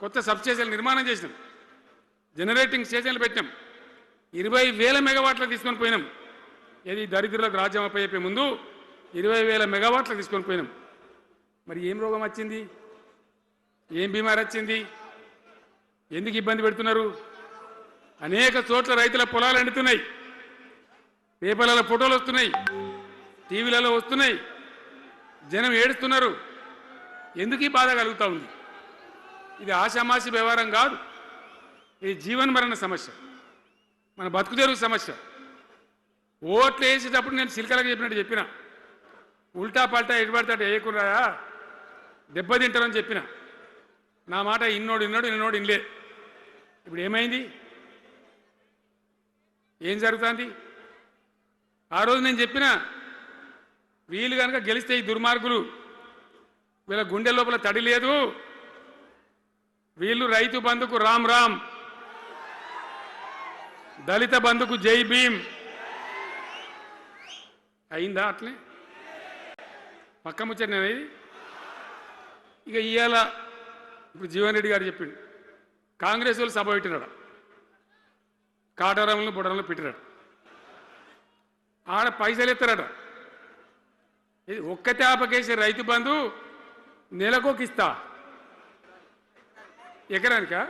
కొత్త సబ్ స్టేషన్లు నిర్మాణం చేసినాం, జనరేటింగ్ స్టేషన్లు పెట్టినాం, 20,000 మెగావాట్లు తీసుకొని పోయినాం. ఏది దరిద్రులకు రాజ్యం అప్పయ్యే ముందు 20,000 మెగావాట్లు తీసుకొని పోయినాం. మరి ఏం రోగం వచ్చింది, ఏం బీమారి వచ్చింది, ఎందుకు ఇబ్బంది పెడుతున్నారు? అనేక చోట్ల రైతుల పొలాలు ఎండుతున్నాయి, పేపర్లలో ఫోటోలు వస్తున్నాయి, టీవీలలో వస్తున్నాయి, జనం ఏడుస్తున్నారు. ఎందుకు ఈ బాధ కలుగుతూ ఉంది? ఇది ఆషామాషి వ్యవహారం కాదు, ఇది జీవన్మరణ సమస్య, మన బతుకు తెరువు సమస్య. ఓట్లు వేసేటప్పుడు నేను సిల్కలకు చెప్పినట్టు చెప్పిన, ఉల్టా పల్టా ఎటుపడితే వేయకుండా దెబ్బతింటారని చెప్పిన. నా మాట ఇన్నోడు ఇనలే. ఇప్పుడు ఏమైంది, ఏం జరుగుతుంది? ఆ రోజు నేను చెప్పిన, వీళ్ళు కనుక గెలిస్తే ఈ దుర్మార్గులు, వీళ్ళ గుండె లోపల తడి లేదు, వీళ్ళు రైతు బంధుకు రామ్ రామ్, దళిత బంధుకు జై భీమ్. అయిందా? అట్లే పక్క ముచ్చట. ఇక ఇవాళ ఇప్పుడు జీవన్ రెడ్డి గారు చెప్పిండు, కాంగ్రెస్ వాళ్ళు సభ పెట్టినాడు, కాటారంలో బుడరంలో పెట్టినాడు, ఆడ పైసలు ఎత్తారట. ఇది ఒక్క తేపకేసే రైతు బంధు నెలకొక ఇస్తా, ఎకరానికా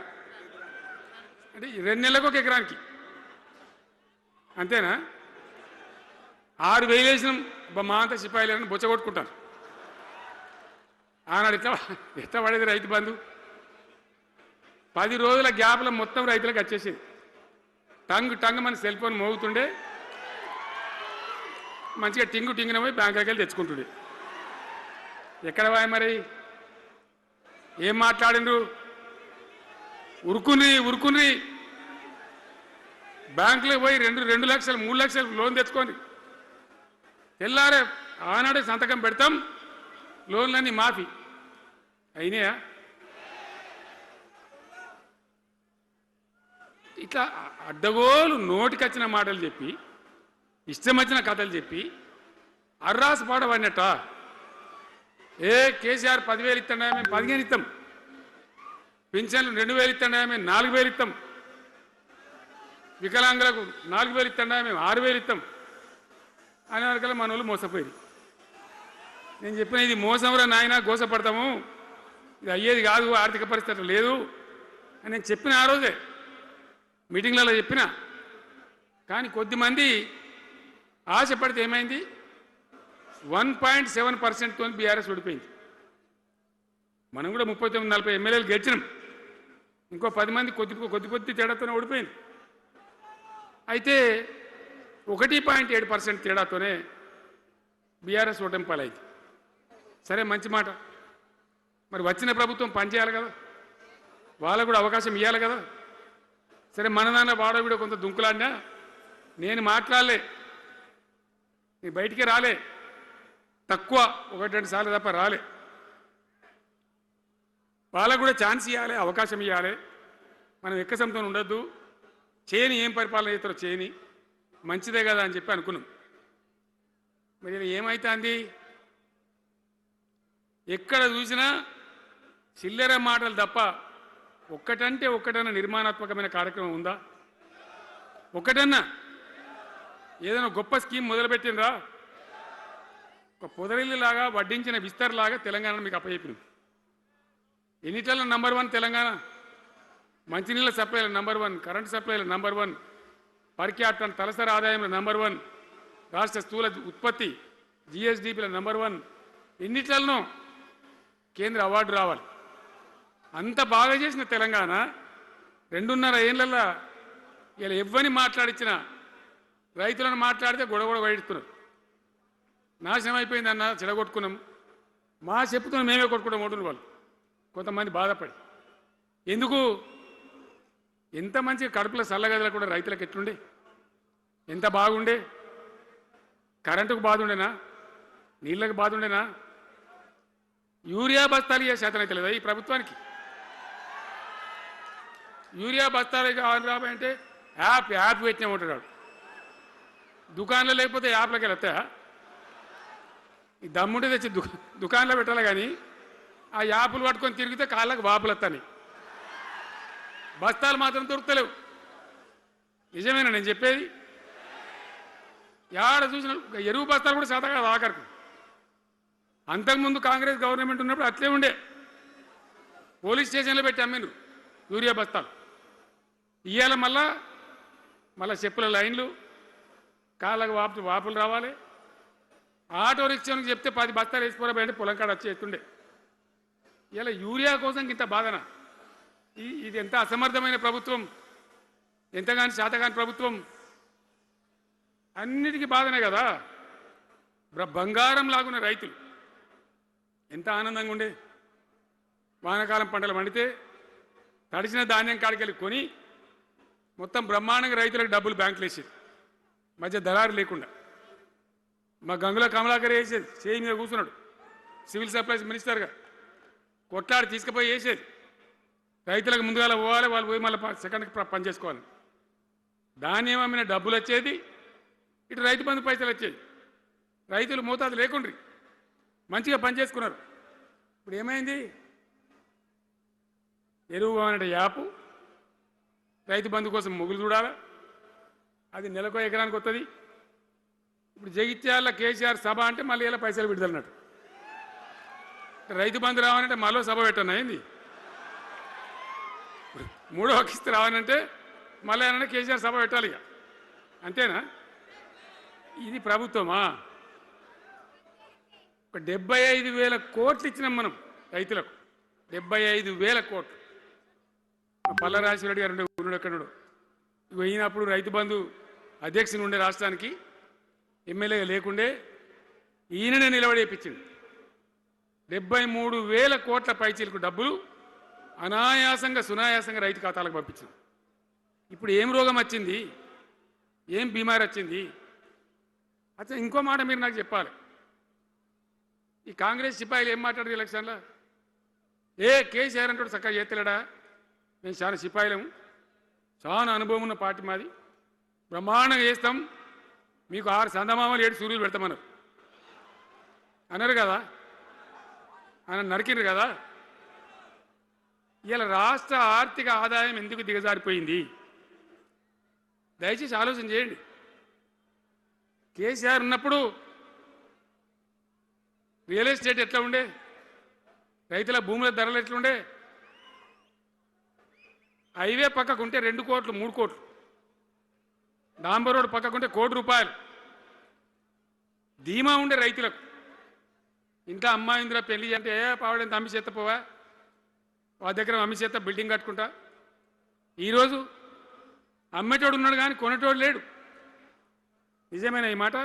అంటే 2 నెలలకు ఒక ఎకరానికి అంతేనా? 6,000 వేసినాం, మా అంతా సిపాయిలను బొచ్చగొట్టుకుంటారు. ఆనాడు ఎట్లా పడేది రైతు బంధు? 10 రోజుల గ్యాప్లో మొత్తం రైతులకు వచ్చేసేది. టంగ్ మన సెల్ ఫోన్ మోగుతుండే, మంచిగా టింగున పోయి బ్యాంకులకి వెళ్ళి తెచ్చుకుంటుండే. ఎక్కడ పోయి మరి? ఏం మాట్లాడిండ్రు? ఉరుకుని బ్యాంకులకు పోయి 2 లక్షలు 3 లక్షలు లోన్ తెచ్చుకోండి, తెల్లారే ఆనాడే సంతకం పెడతాం, లోన్లన్నీ మాఫీ అయినాయా? ఇట్లా అడ్డగోలు నోటికొచ్చిన మాటలు చెప్పి, ఇష్టం వచ్చిన కథలు చెప్పి అర్రాసు పాడవన్నట. కేసీఆర్ 10,000 ఇస్తాడా, మేము 15 ఇస్తాం, పింఛన్లు 2,000 ఇస్తాడా, మేము 4,000 ఇస్తాం, వికలాంగులకు 4,000 ఇస్తాడా, మేము 6,000 ఇస్తాం అనే వరకల్లా మన వాళ్ళు మోసపోయి. నేను చెప్పిన, ఇది మోసంరా నాయన, గోసపడతాము, ఇది అయ్యేది కాదు, ఆర్థిక పరిస్థితి లేదు అని నేను చెప్పిన. ఆ రోజే మీటింగ్లలో చెప్పిన. కానీ కొద్దిమంది ఆశపడితే ఏమైంది, 1.7%తో బీఆర్ఎస్ ఓడిపోయింది. మనం కూడా 39-40 ఎమ్మెల్యేలు గెలిచినాం, ఇంకో 10 మంది కొద్ది తేడాతోనే ఓడిపోయింది. అయితే 1.7% తేడాతోనే బీఆర్ఎస్ ఓటమి పాలైంది. సరే, మంచి మాట. మరి వచ్చిన ప్రభుత్వం పనిచేయాలి కదా, వాళ్ళకు కూడా అవకాశం ఇవ్వాలి కదా. సరే, మన నాన్న వాడవిడ కొంత దుంకులాడినా నేను మాట్లాడలే, నీ బయటికి రాలే, తక్కువ 1-2 సార్లు తప్ప రాలే. వాళ్ళకు కూడా ఛాన్స్ ఇవ్వాలి, అవకాశం ఇవ్వాలి. మనం ఎక్కసంతో ఉండొద్దు, చేయని ఏం పరిపాలన చేస్తారో చేయని, మంచిదే కదా అని చెప్పి అనుకున్నాం. మరి ఏమైతుంది? ఎక్కడ చూసినా చిల్లర మాటలు తప్ప ఒక్కటన్నా నిర్మాణాత్మకమైన కార్యక్రమం ఉందా? ఒక్కటన్నా ఏదైనా గొప్ప స్కీమ్ మొదలుపెట్టినరా? ఒక పొదరిల్లులాగా వడ్డించిన విస్తరలాగా తెలంగాణ మీకు అప్పచెప్పినాం. ఎన్నిట్ల నంబర్ 1 తెలంగాణ, మంచినీళ్ళ సప్లైల నంబర్ 1, కరెంటు సప్లైల నంబర్ 1, పర్ క్యాపిటల్ తలసరి ఆదాయంలో నంబర్ 1, రాష్ట్ర స్థూల ఉత్పత్తి జిఎస్డిపిల నంబర్ 1. ఎన్నిట్లలో కేంద్ర అవార్డు రావాలి. అంత బాగా చేసిన తెలంగాణ 2.5 ఏళ్లలో ఇలా ఎవ్వని మాట్లాడించిన రైతులను మాట్లాడితే గొడవ వైడుతున్నారు. నాశనం అయిపోయిందన్న, చెడగొట్టుకున్నాం, మా చెప్పుతున్నాం, మేమే కొట్టుకుంటాం ఉంటున్నారు వాళ్ళు. కొంతమంది బాధపడి ఎందుకు? ఎంత మంచి కడుపుల చల్లగదల కూడా రైతులకు ఎట్లుండే, ఎంత బాగుండే, కరెంటుకు బాధ ఉండేనా, నీళ్ళకు బాధ ఉండేనా? యూరియా బస్తాలు ఇయ్యే శాతం అయితే లేదా ఈ ప్రభుత్వానికి? యూరియా బస్తాలు కావాలి రాబోయంటే యాప్ పెట్టినే ఉంటాడు. దుకాణంలో లేకపోతే యాప్లోకి వెళ్తాయా? ఈ దమ్ముంటే తెచ్చి దుకాణంలో పెట్టాలి, కానీ ఆ యాప్లు పట్టుకొని తిరిగితే కాళ్ళకు వాపులు వస్తాయి. బస్తాలు మాత్రం దొరుకుతలేవు. నిజమేనా నేను చెప్పేది? యాడ చూసిన ఎరువు బస్తాలు కూడా శాతం కాదు ఆఖరికి. అంతకుముందు కాంగ్రెస్ గవర్నమెంట్ ఉన్నప్పుడు అట్లే ఉండే, పోలీస్ స్టేషన్లో పెట్టి అమ్మిండ్రు యూరియా బస్తాలు. ఇవాళ మళ్ళా చెప్పుల లైన్లు, కాళ్ళకు వాపులు రావాలి. ఆటో రిక్షానికి చెప్తే 10 బస్తాలు వేసిపోరాబోయంటే పొలం కాడ వచ్చి ఎత్తుండే. ఇలా యూరియా కోసం ఇంత బాధన. ఇది ఎంత అసమర్థమైన ప్రభుత్వం, ఎంతగాని శాతగాని ప్రభుత్వం. అన్నిటికీ బాధనే కదా. బంగారం లాగున్న రైతులు ఎంత ఆనందంగా ఉండే. వానాకాలం పంటలు పండితే తడిసిన ధాన్యం కాడికెళ్ళి కొని మొత్తం బ్రహ్మాండంగా రైతులకు డబ్బులు బ్యాంకులు వేసేది, మధ్య దళారు లేకుండా. మా గంగుల కమలాకర్ వేసేది, చేయి మీద కూర్చున్నాడు సివిల్ సప్లైస్ మినిస్టర్గా, కొట్లాడి తీసుకుపోయి వేసేది. రైతులకు ముందుగా పోవాలి, వాళ్ళు పోయి మళ్ళీ సెకండ్కి పని చేసుకోవాలి. ధాన్యం అమ్మిన డబ్బులు వచ్చేది, ఇటు రైతు బంధు పైసలు వచ్చేది. రైతులు మోతాదు లేకుండ్రి, మంచిగా పని చేసుకున్నారు. ఇప్పుడు ఏమైంది? ఎరువు అనే యాపు, రైతు బంధు కోసం మొగులు చూడాలి, అది నెలకో ఎకరానికి వస్తుంది. ఇప్పుడు జగిత్యాల కేసీఆర్ సభ అంటే మళ్ళీ ఇలా పైసలు విడుదలన్నట్టు. రైతు బంధు రావాలంటే మళ్ళీ సభ పెట్టను అయింది. మూడో కిస్తు రావాలంటే మళ్ళీ ఏమన్నా కేసీఆర్ సభ పెట్టాలి. ఇక అంతేనా? ఇది ప్రభుత్వమా? ఒక 75,000 కోట్లు ఇచ్చినాం మనం రైతులకు. 75,000 కోట్లు. పల్లరాజశేఖర రెడ్డి గారు ఉండే ఎక్కడున్నాడు, పోయినప్పుడు రైతు బంధు అధ్యక్షుని ఉండే రాష్ట్రానికి ఎమ్మెల్యే లేకుండే ఈయననే నిలబడేపించింది. 73,000 కోట్ల పైచీలకు డబ్బులు అనాయాసంగా సునాయాసంగా రైతు ఖాతాలకు పంపించింది. ఇప్పుడు ఏం రోగం వచ్చింది, ఏం బీమారి వచ్చింది? అచ్చా, ఇంకో మాట మీరు నాకు చెప్పాలి. ఈ కాంగ్రెస్ సిపాయిలు ఏం మాట్లాడారు ఎలక్షన్లో? కేసీఆర్ అంటాడు చక్కగా చేస్తలేడా, మేము చాలా సిపాయిలము, చాలా అనుభవం ఉన్న పార్టీ మాది, బ్రహ్మాండంగా చేస్తాం, మీకు 6 సందమామలు 7 సూర్యులు పెడతామన్నారు అన్నారు కదా, ఆయన నరికిండ్రు కదా. ఇలా రాష్ట్ర ఆర్థిక ఆదాయం ఎందుకు దిగజారిపోయింది? దయచేసి ఆలోచన చేయండి. కేసీఆర్ ఉన్నప్పుడు రియల్ ఎస్టేట్ ఎట్లా ఉండే, రైతుల భూముల ధరలు ఎట్లుండే, హైవే పక్కకుంటే 2 కోట్లు 3 కోట్లు, డాంబర్ రోడ్ పక్కకుంటే ₹1,00,00,000 ధీమా ఉండే రైతులకు. ఇంకా అమ్మాయి ఇందులో పెళ్లి అంటే పావడంత అమ్మి చేత పోవా, వాళ్ళ దగ్గర అమ్మి చేత బిల్డింగ్ కట్టుకుంటా. ఈరోజు అమ్మేటోడు ఉన్నాడు కానీ కొనేటోడు లేడు. నిజమేనా ఈ మాట?